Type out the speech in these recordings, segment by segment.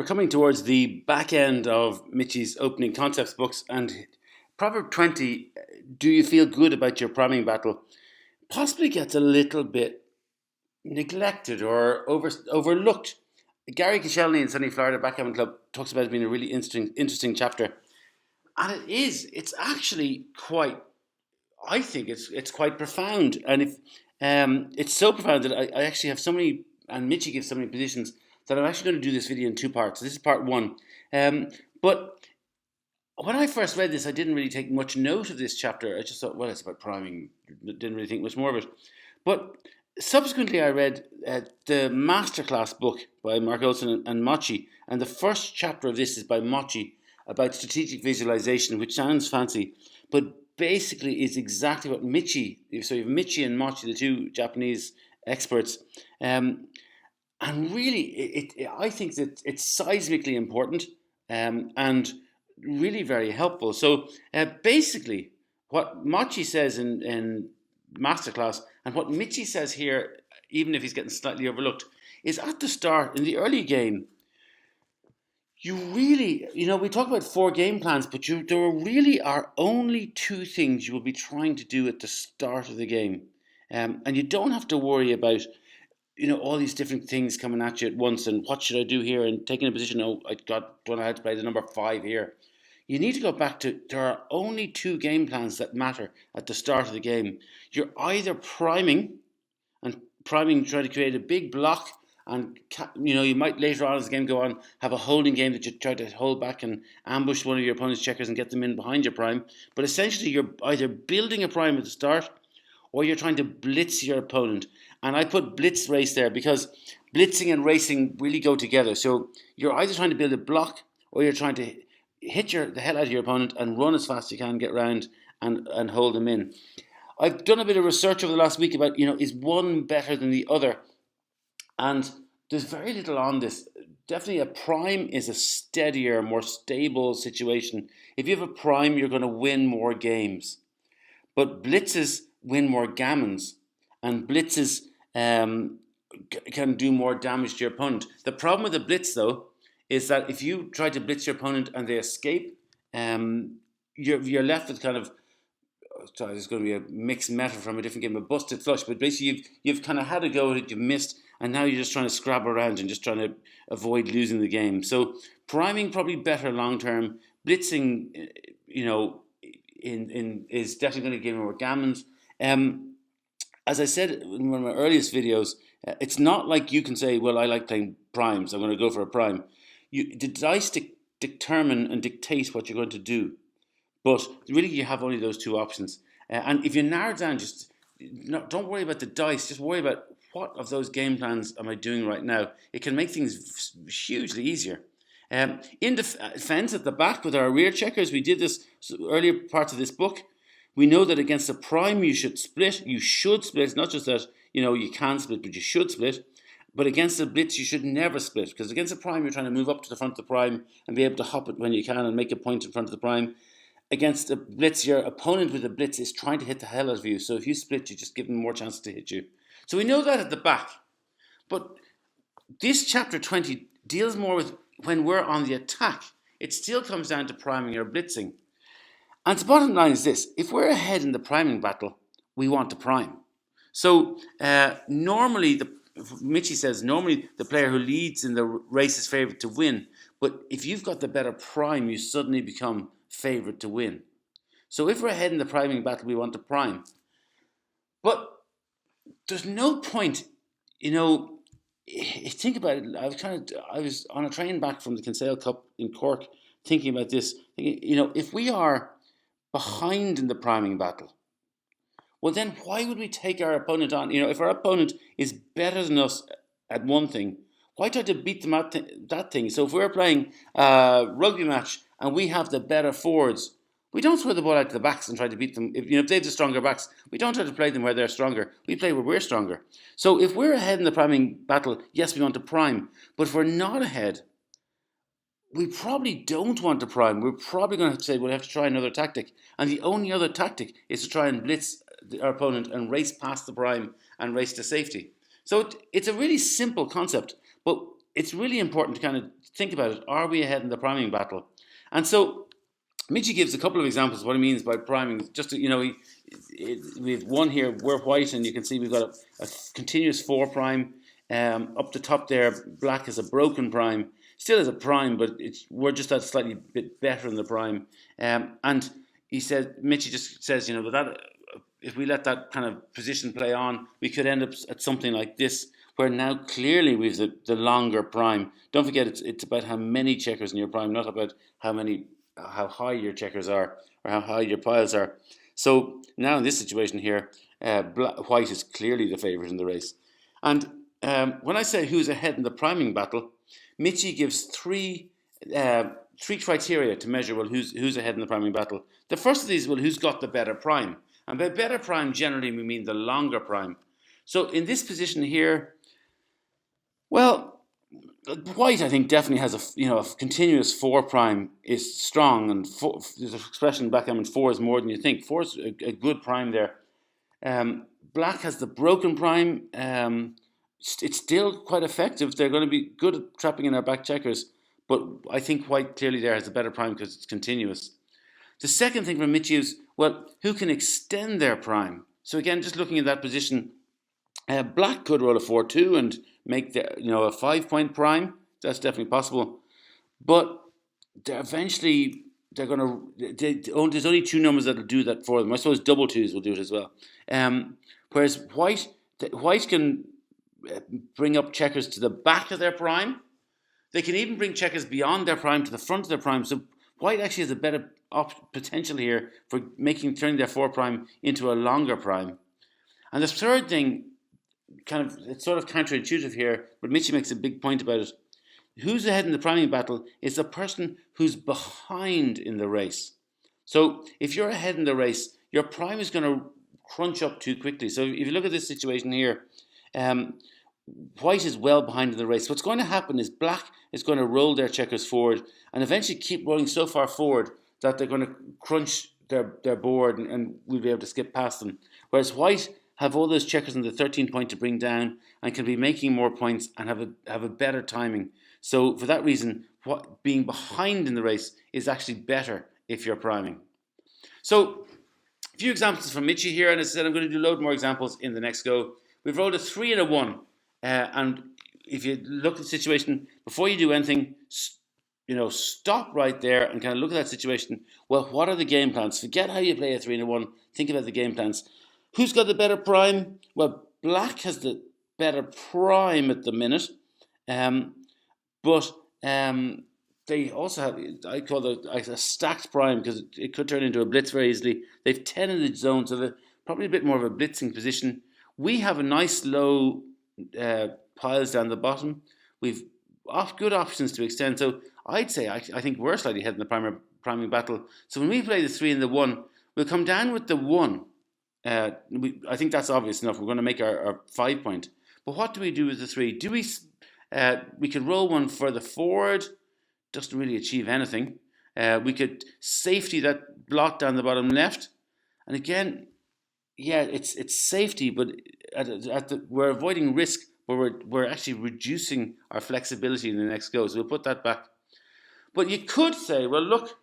We're coming towards the back end of Mitchie's opening concepts books, and Proverb 20, do you feel good about your priming battle, possibly gets a little bit neglected or overlooked. Gary Kishelny in Sunny Florida Backgammon Club talks about it being a really interesting chapter. And it is. It's actually quite, I think it's quite profound. And if it's so profound that I actually have so many, and Mitchie gives so many positions, that I'm actually going to do this video in two parts. This is part one. But when I first read this, I didn't really take much note of this chapter. I just thought, well, it's about priming. Didn't really think much more of it. But subsequently, I read the masterclass book by Mark Olson and Mochi. And the first chapter of this is by Mochi about strategic visualization, which sounds fancy, but basically is exactly what Michi, so you have Michi and Mochi, the two Japanese experts, and really, I think that it's seismically important and really very helpful. So basically, what Mochi says in Masterclass and what Michi says here, even if he's getting slightly overlooked, is at the start, in the early game, you really, we talk about 4 game plans, but there really are only 2 things you will be trying to do at the start of the game. And you don't have to worry about all these different things coming at you at once, and what should I do here, and taking a position, don't know how to play the number 5 here. You need to go back to, there are only 2 game plans that matter at the start of the game. You're either priming, trying to create a big block, and you might later on as the game go on have a holding game that you try to hold back and ambush one of your opponent's checkers and get them in behind your prime. But essentially you're either building a prime at the start, or you're trying to blitz your opponent. And I put blitz race there because blitzing and racing really go together. So you're either trying to build a block, or you're trying to hit the hell out of your opponent and run as fast as you can, get round and hold them in. I've done a bit of research over the last week about, is one better than the other? And there's very little on this. Definitely a prime is a steadier, more stable situation. If you have a prime, you're going to win more games. But blitzes win more gammons, and blitzes can do more damage to your opponent. The problem with the blitz, though, is that if you try to blitz your opponent and they escape, you're left with kind of, sorry, there's going to be a mixed metaphor from a different game, a busted flush, but basically you've kind of had a go at it, you've missed, and now you're just trying to scrabble around and just trying to avoid losing the game. So priming probably better long term. Blitzing, is definitely going to give more gammons. As I said in one of my earliest videos, it's not like you can say, well, I like playing primes, I'm going to go for a prime. The dice determine and dictate what you're going to do. But really, you have only those 2 options. And if you narrow down, don't worry about the dice. Just worry about what of those game plans am I doing right now. It can make things hugely easier. In defense at the back with our rear checkers, we did this earlier parts of this book. We know that against a prime, you should split. You should split. It's not just that, you can split, but you should split. But against a blitz, you should never split, because against a prime, you're trying to move up to the front of the prime and be able to hop it when you can and make a point in front of the prime. Against a blitz, your opponent with a blitz is trying to hit the hell out of you. So if you split, you just give them more chances to hit you. So we know that at the back. But this chapter 20 deals more with when we're on the attack. It still comes down to priming or blitzing. And the bottom line is this: if we're ahead in the priming battle, we want to prime. So normally, Michi says, normally the player who leads in the race is favourite to win. But if you've got the better prime, you suddenly become favourite to win. So if we're ahead in the priming battle, we want to prime. But there's no point, think about it. I was on a train back from the Kinsale Cup in Cork thinking about this. If we are behind in the priming battle, well then why would we take our opponent on? If our opponent is better than us at one thing, why try to beat them at that thing? So if we're playing a rugby match and we have the better forwards, we don't throw the ball out to the backs and try to beat them. If they have the stronger backs, we don't try to play them where they're stronger. We play where we're stronger. So if we're ahead in the priming battle, yes, we want to prime. But if we're not ahead, we probably don't want to prime. We're probably going to say we'll have to try another tactic. And the only other tactic is to try and blitz our opponent and race past the prime and race to safety. So it's a really simple concept. But it's really important to kind of think about it. Are we ahead in the priming battle? And so Michi gives a couple of examples of what he means by priming. Just to, we have one here. We're white, and you can see we've got a continuous 4 prime. Up the top there, black is a broken prime. Still is a prime, but we're just at slightly bit better in the prime. And Michi just says, that if we let that kind of position play on, we could end up at something like this, where now clearly we've the longer prime. Don't forget, it's about how many checkers in your prime, not about how high your checkers are or how high your piles are. So now in this situation here, white is clearly the favourite in the race. And when I say who's ahead in the priming battle, Michi gives three criteria to measure, well, who's ahead in the priming battle. The first of these, well, who's got the better prime? And by better prime, generally we mean the longer prime. So in this position here, well, white, I think, definitely has a continuous 4 prime is strong, and there's an expression in backgammon, 4 is more than you think. 4 is a good prime there. Black has the broken prime. It's still quite effective. They're going to be good at trapping in our back checkers, but I think white clearly there has a better prime because it's continuous. The second thing from Michi is, well, who can extend their prime? So again, just looking at that position, black could roll a 4-2 and make a 5-point prime. That's definitely possible. But there's only 2 numbers that'll do that for them. I suppose double 2s will do it as well. Whereas white can bring up checkers to the back of their prime. They can even bring checkers beyond their prime to the front of their prime. So white actually has a better potential here for turning their 4 prime into a longer prime. And the third thing, it's sort of counterintuitive here, but Michi makes a big point about it. Who's ahead in the priming battle is the person who's behind in the race. So if you're ahead in the race, your prime is going to crunch up too quickly. So if you look at this situation here, white is well behind in the race. What's going to happen is black is going to roll their checkers forward and eventually keep rolling so far forward that they're going to crunch their board and we'll be able to skip past them. Whereas white have all those checkers in the 13 point to bring down and can be making more points and have a better timing. So for that reason, being behind in the race is actually better if you're priming. So a few examples from Michi here, and as I said, I'm going to do a load more examples in the next go. We've rolled a 3 and a 1, and if you look at the situation, before you do anything, stop right there and kind of look at that situation. Well, what are the game plans? Forget how you play a 3 and a 1. Think about the game plans. Who's got the better prime? Well, black has the better prime at the minute, but they also have, I call it a stacked prime because it could turn into a blitz very easily. They've 10 in the zone, so they're probably a bit more of a blitzing position. We have a nice low piles down the bottom. We've good options to extend, so I'd say I think we're slightly ahead in the priming battle. So when we play the 3 and the 1, we'll come down with the 1. I think that's obvious enough. We're going to make our 5 point. But what do we do with the 3? We could roll one further forward. Doesn't really achieve anything. We could safety that blot down the bottom left. And again, yeah, it's safety, but we're avoiding risk, but we're actually reducing our flexibility in the next go. So we'll put that back. But you could say, well, look,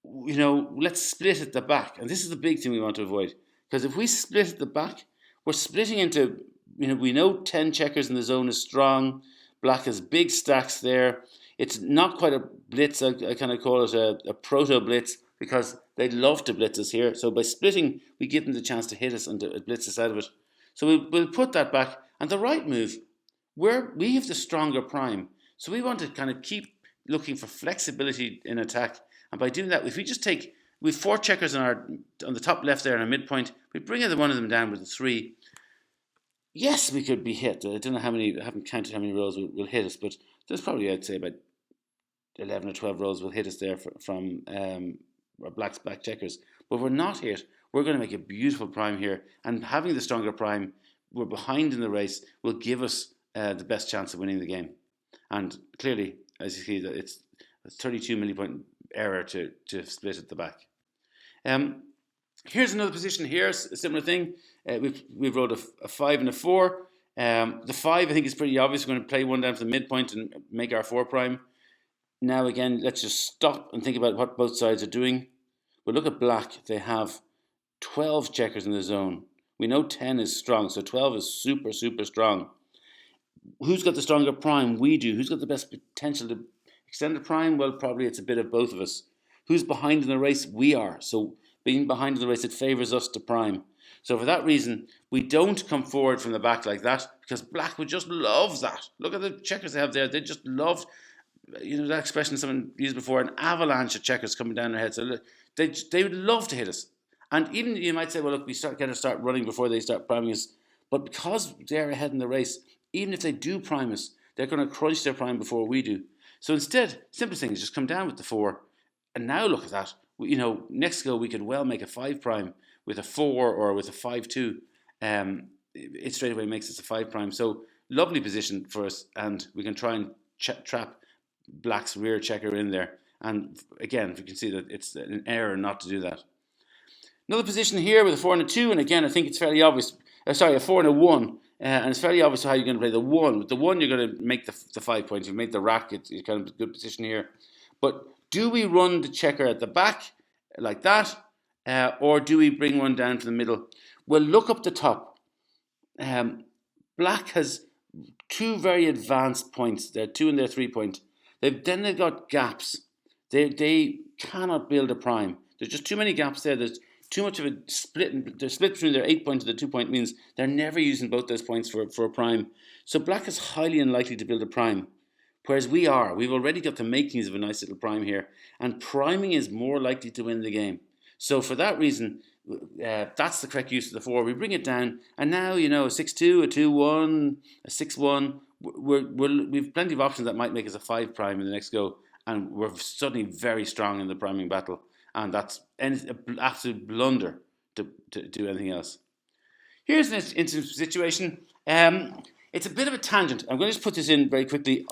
let's split at the back. And this is the big thing we want to avoid. Because if we split at the back, we're splitting into, we know 10 checkers in the zone is strong. Black has big stacks there. It's not quite a blitz. I kind of call it a proto-blitz because they'd love to blitz us here. So by splitting, we give them the chance to hit us and to blitz us out of it. So we'll put that back. And the right move, we have the stronger prime. So we want to kind of keep looking for flexibility in attack. And by doing that, if we just we have 4 checkers on the top left there in our midpoint, we bring either one of them down with a 3. Yes, we could be hit. I don't know I haven't counted how many rolls will hit us, but there's probably, I'd say, about 11 or 12 rolls will hit us there from our black's back checkers. But if we're not hit, we're going to make a beautiful prime here. And having the stronger prime, we're behind in the race, will give us the best chance of winning the game. And clearly, as you see, that it's a 32 millipoint error to split at the back. Here's another position here, a similar thing. We've rolled a 5 and a 4. The 5, I think, is pretty obvious. We're going to play one down to the midpoint and make our 4 prime. Now, again, let's just stop and think about what both sides are doing. But look at black. They have 12 checkers in the zone. We know 10 is strong, so 12 is super, super strong. Who's got the stronger prime? We do. Who's got the best potential to extend the prime? Well, probably it's a bit of both of us. Who's behind in the race? We are. So being behind in the race, it favours us to prime. So for that reason, we don't come forward from the back like that, because black would just love that. Look at the checkers they have there. They just love, that expression someone used before, an avalanche of checkers coming down their head. So they would love to hit us. And even you might say, well, look, we start running before they start priming us. But because they're ahead in the race, even if they do prime us, they're going to crunch their prime before we do. So instead, simplest thing is just come down with the 4. And now look at that. Next go we could well make a 5 prime with a 4 or with a 5-2. It straight away makes us a 5 prime. So lovely position for us, and we can try and trap black's rear checker in there. And again, we can see that it's an error not to do that. Another position here with a 4 and a 2, and again, I think it's fairly obvious. A 4 and a 1, and it's fairly obvious how you're going to play the 1. With the 1, you're going to make the 5 points. You've made the rack. It's kind of a good position here. But do we run the checker at the back like that, or do we bring one down to the middle? Well, look up the top. Black has 2 very advanced points. They're 2 and they're 3 point. They've got gaps. They cannot build a prime. There's just too many gaps there. There's too much of a split. The split between their 8 point and the 2 point means they're never using both those points for a prime. So black is highly unlikely to build a prime, whereas we are. We've already got the makings of a nice little prime here, and priming is more likely to win the game. So for that reason, that's the correct use of the 4. We bring it down, and now a 6-2, a 2-1, a 6-1. We've plenty of options that might make us a 5 prime in the next go, and we're suddenly very strong in the priming battle. And that's an absolute blunder to do anything else. Here's an interesting situation. It's a bit of a tangent. I'm going to just put this in very quickly.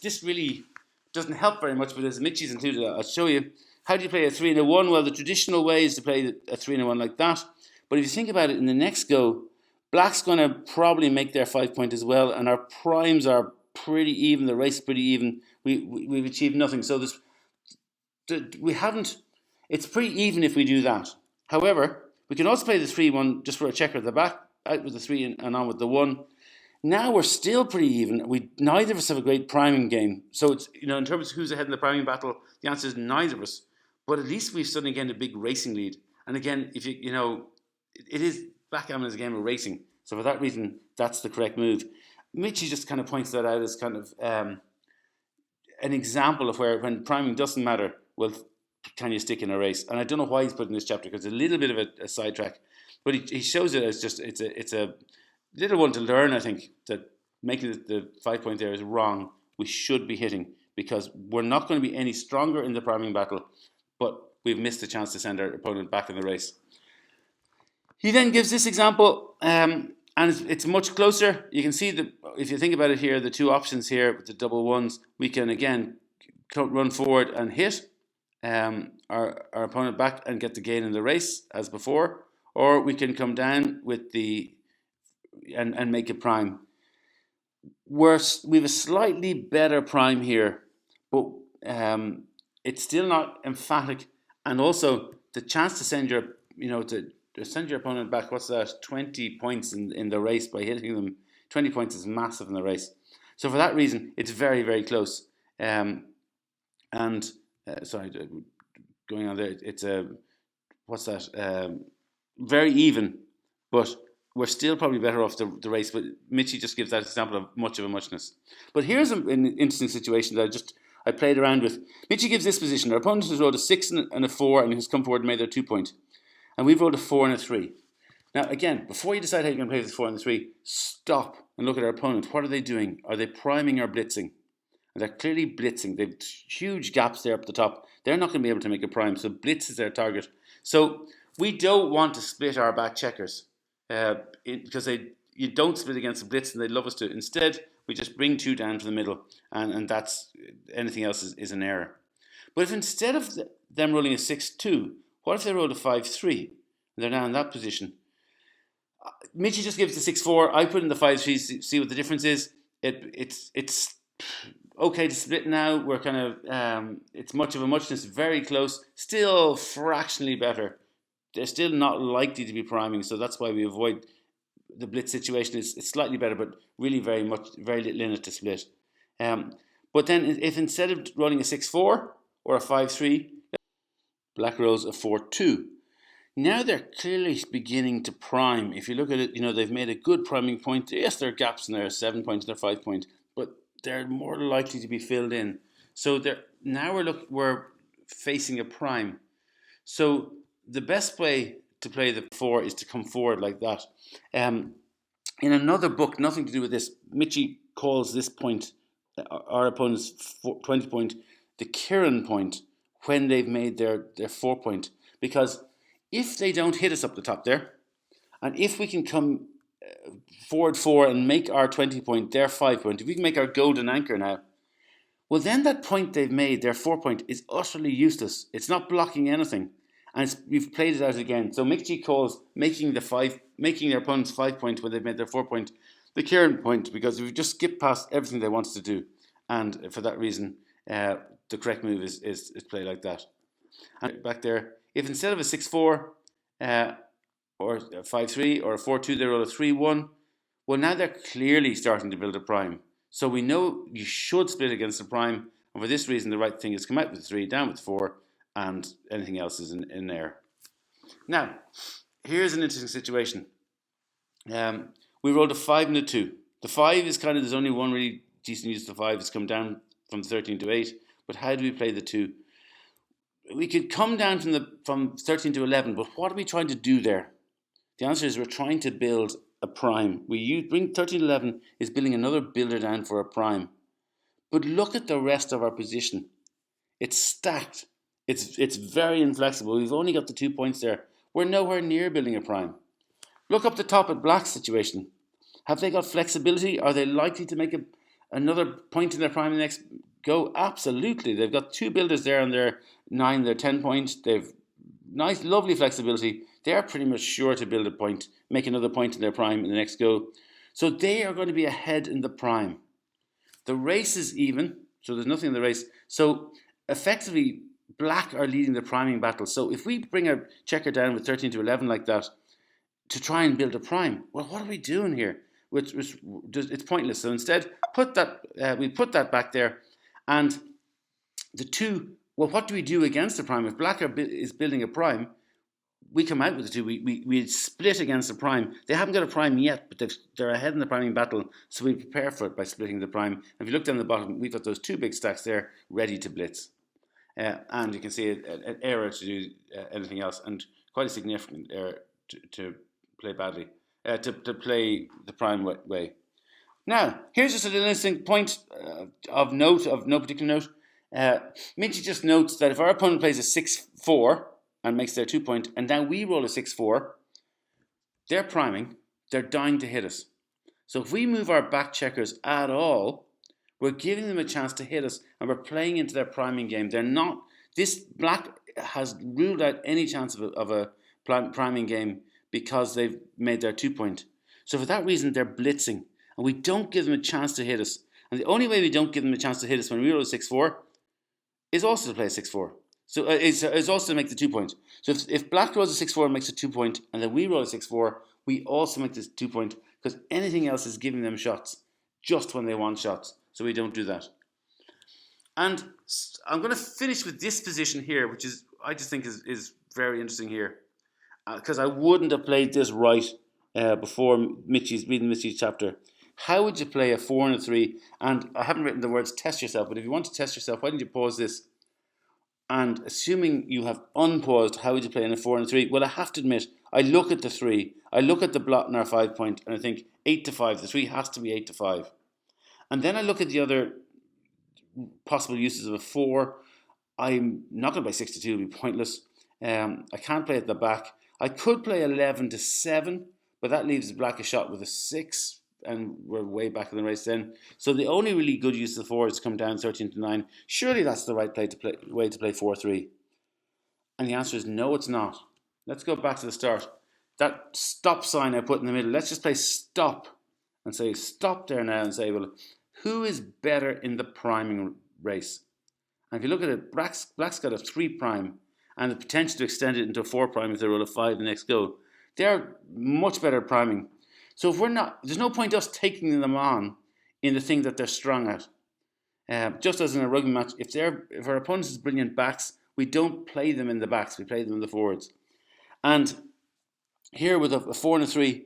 This really doesn't help very much, but as Mitchie's included, I'll show you. How do you play a 3 and a 1? Well, the traditional way is to play a 3 and a 1 like that. But if you think about it, in the next go, black's going to probably make their 5 point as well, and our primes are pretty even. The race is pretty even. We've achieved nothing. So we haven't. It's pretty even if we do that. However, we can also play the 3-1 just for a checker at the back, out with the 3 and on with the 1. Now we're still pretty even. Neither of us have a great priming game. So it's in terms of who's ahead in the priming battle, the answer is neither of us. But at least we've suddenly gained a big racing lead. And again, if it is backgammon is a game of racing. So for that reason, that's the correct move. Mitchie just kind of points that out as kind of an example of where when priming doesn't matter, well, can you stick in a race? And I don't know why he's put in this chapter, because it's a little bit of a sidetrack, but he shows it as just it's a little one to learn. I think that making the 5 point there is wrong. We should be hitting, because we're not going to be any stronger in the priming battle, but we've missed the chance to send our opponent back in the race. He then gives this example, and it's much closer. You can see that if you think about it here, the 2 options here with the double 1s, we can again run forward and hit our opponent back and get the gain in the race as before, or we can come down with and make a prime. We have a slightly better prime here, but it's still not emphatic. And also the chance to send your opponent back, what's that, 20 points in the race by hitting them. 20 points is massive in the race. So for that reason, it's very, very close. Sorry, going on there, it's very even, but we're still probably better off the race. But Mitchie just gives that example of much of a muchness. But here's an interesting situation that I played around with. Mitchie gives this position. Our opponent has rolled a 6 and a 4 and has come forward and made their 2 point. And we've rolled a 4 and a 3. Now, again, before you decide how you're going to play with the 4 and the 3, stop and look at our opponent. What are they doing? Are they priming or blitzing? And they're clearly blitzing. They've huge gaps there up the top. They're not going to be able to make a prime, so blitz is their target. So we don't want to split our back checkers because you don't split against the blitz, and they'd love us to. Instead, we just bring 2 down to the middle, and that's anything else is an error. But if instead of them rolling a 6-2, what if they rolled a 5-3? And they're now in that position. Mitchie just gives the 6-4. I put in the 5-3. See what the difference is. It's okay to split now. We're kind of it's much of a muchness. Very close. Still fractionally better. They're still not likely to be priming, so that's why we avoid the blitz situation. It's slightly better, but really very little in it to split. But then if instead of rolling a 6-4 or a 5-3, black rolls a 4-2. Now they're clearly beginning to prime. If you look at it, they've made a good priming point. Yes, there are gaps in there, 7 points and there 5 points, but they're more likely to be filled in. So now we're facing a prime. So the best way to play the 4 is to come forward like that. In another book, nothing to do with this, Mitchie calls this point, our opponent's 20 point, the Kieran point, when they've made their 4 point. Because if they don't hit us up the top there, and if we can come forward 4 and make our 20 point their 5 point, if we can make our golden anchor now, well, then that point they've made, their 4 point, is utterly useless. It's not blocking anything. And we've played it out again. So Mitchie calls making their opponent's 5 point when they've made their 4 point the Kieran point, because we've just skipped past everything they wanted to do. And for that reason, the correct move is play like that. And back there, if instead of a 6-4 or a 5-3 or a 4-2, they roll a 3-1, well, now they're clearly starting to build a prime. So we know you should split against the prime, and for this reason, the right thing is come out with 3, down with 4, and anything else is in there. Now, here's an interesting situation. We rolled a 5 and a 2. The 5 is there's only one really decent use of the 5. It's come down from 13 to 8. But how do we play the 2? We could come down from 13 to 11, but what are we trying to do there? The answer is we're trying to build a prime. Bring 13 to 11 is building another builder down for a prime. But look at the rest of our position. It's stacked. It's very inflexible. We've only got the 2 points there. We're nowhere near building a prime. Look up the top at black's situation. Have they got flexibility? Are they likely to make another point in their prime the next go? Absolutely. They've got 2 builders there and they're 9, they're 10 points. They've nice, lovely flexibility. They are pretty much sure to build a point, make another point in their prime in the next go. So they are going to be ahead in the prime. The race is even, so there's nothing in the race. So effectively, black are leading the priming battle. So if we bring a checker down with 13 to 11 like that to try and build a prime, well, what are we doing here? It's pointless. So instead, we put that back there, and the 2. Well, what do we do against the prime? If black is building a prime, we come out with the 2. We split against the prime. They haven't got a prime yet, but they're ahead in the priming battle, so we prepare for it by splitting the prime. And if you look down the bottom, we've got those 2 big stacks there ready to blitz. And you can see an error to do anything else, and quite a significant error to play badly, to play the prime way. Now, here's just a little interesting point of no particular note. Mitchie just notes that if our opponent plays a 6-4 and makes their 2 point, and now we roll a 6-4, they're priming, they're dying to hit us. So if we move our back checkers at all, we're giving them a chance to hit us, and we're playing into their priming game. This black has ruled out any chance of a priming game because they've made their 2 point. So for that reason, they're blitzing, and we don't give them a chance to hit us. And the only way we don't give them a chance to hit us when we roll a 6-4 is also to play a 6-4. So it's also to make the 2 point. So if black rolls a 6-4 and makes a 2 point, and then we roll a 6-4, we also make this 2 point, because anything else is giving them shots just when they want shots. So we don't do that. And I'm going to finish with this position here, which I just think is very interesting here, because I wouldn't have played this right before reading Mitchie's chapter. How would you play a 4 and a 3? And I haven't written the words test yourself, but if you want to test yourself, why don't you pause this? And assuming you have unpaused, how would you play in a 4 and a 3? Well, I have to admit, I look at the 3, I look at the blot in our 5 point, and I think 8 to 5. The 3 has to be 8 to 5. And then I look at the other possible uses of a 4. I'm not going to play 6 to 2, it would be pointless. I can't play at the back. I could play 11 to 7, but that leaves black a shot with a 6, and we're way back in the race then. So the only really good use of the 4 is to come down 13 to 9. Surely that's the right way to play 4-3. And the answer is no, it's not. Let's go back to the start. that stop sign I put in the middle, let's just play stop and say stop there now and say, well, who is better in the priming race? And if you look at it, Black's got a 3 prime and the potential to extend it into a 4 prime if they roll a 5 the next go. They're much better at priming. So if we're not, there's no point us taking them on in the thing that they're strong at. Just as in a rugby match, if our opponent is brilliant backs, we don't play them in the backs, we play them in the forwards. And here with a 4 and a 3,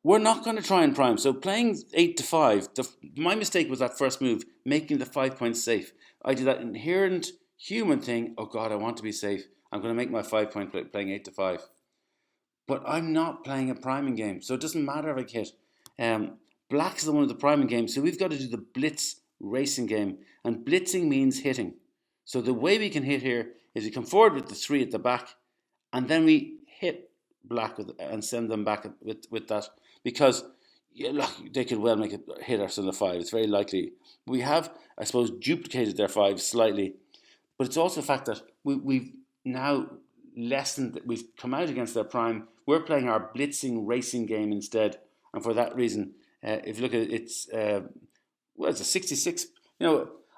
we're not going to try and prime. So playing 8 to 5, my mistake was that first move, making the 5 points safe. I did that inherent human thing, oh God, I want to be safe. I'm going to make my 5 point playing 8 to 5. But I'm not playing a priming game, so it doesn't matter if I hit. Black's the one of the priming game, so we've got to do the blitz racing game. And blitzing means hitting. So the way we can hit here is we come forward with the 3 at the back, and then we hit Black and send them back with that. Because look, they could well make it hit us on the 5. It's very likely. We have, I suppose, duplicated their 5 slightly. But it's also the fact that we've now lessened, we've come out against their prime. We're playing our blitzing racing game instead. And for that reason, if you look at it, it's a 66.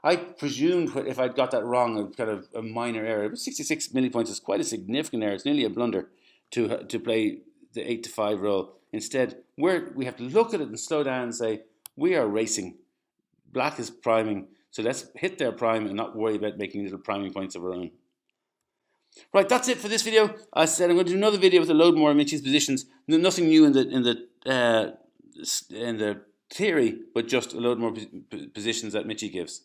I presumed if I'd got that wrong, it was kind of a minor error. But 66 millipoints is quite a significant error. It's nearly a blunder to play the 8 to 5 role. Instead, we have to look at it and slow down and say, we are racing. Black is priming. So let's hit their prime and not worry about making little priming points of our own. Right, that's it for this video. I said I'm going to do another video with a load more of Mitchie's positions. Nothing new in the theory, but just a load more positions that Mitchie gives.